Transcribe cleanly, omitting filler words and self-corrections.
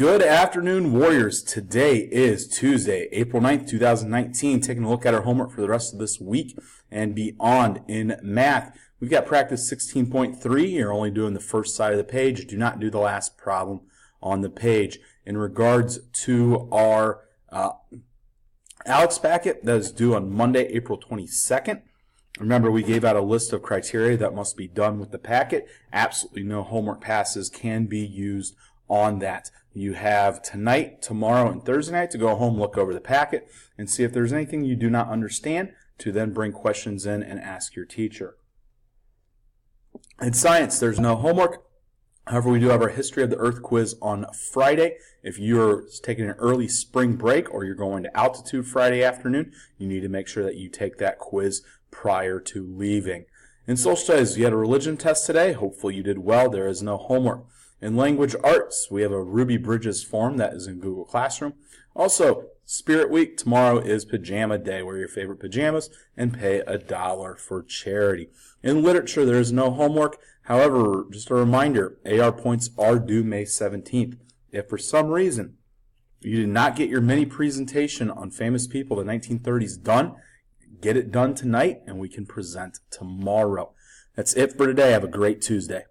Good afternoon, Warriors. Today is Tuesday, April 9th, 2019. Taking a look at our homework for the rest of this week and beyond in math. We've got practice 16.3. You're only doing the first side of the page. Do not do the last problem on the page. In regards to our Alex packet that is due on Monday, April 22nd. Remember, we gave out a list of criteria that must be done with the packet. Absolutely no homework passes can be used on that. You have tonight, tomorrow, and Thursday night to go home, look over the packet, and see if there's anything you do not understand to then bring questions in and ask your teacher. In science, there's no homework. However, we do have our History of the Earth quiz on Friday. If you're taking an early spring break or you're going to altitude Friday afternoon, you need to make sure that you take that quiz prior to leaving. In social studies, you had a religion test today. Hopefully you did well. There is no homework. In language arts, we have a Ruby Bridges form that is in Google Classroom. Also, Spirit Week, tomorrow is Pajama Day. Wear your favorite pajamas and pay $1 for charity. In literature, there is no homework. However, just a reminder, AR points are due May 17th. If for some reason you did not get your mini presentation on famous people of the 1930s done, get it done tonight and we can present tomorrow. That's it for today. Have a great Tuesday.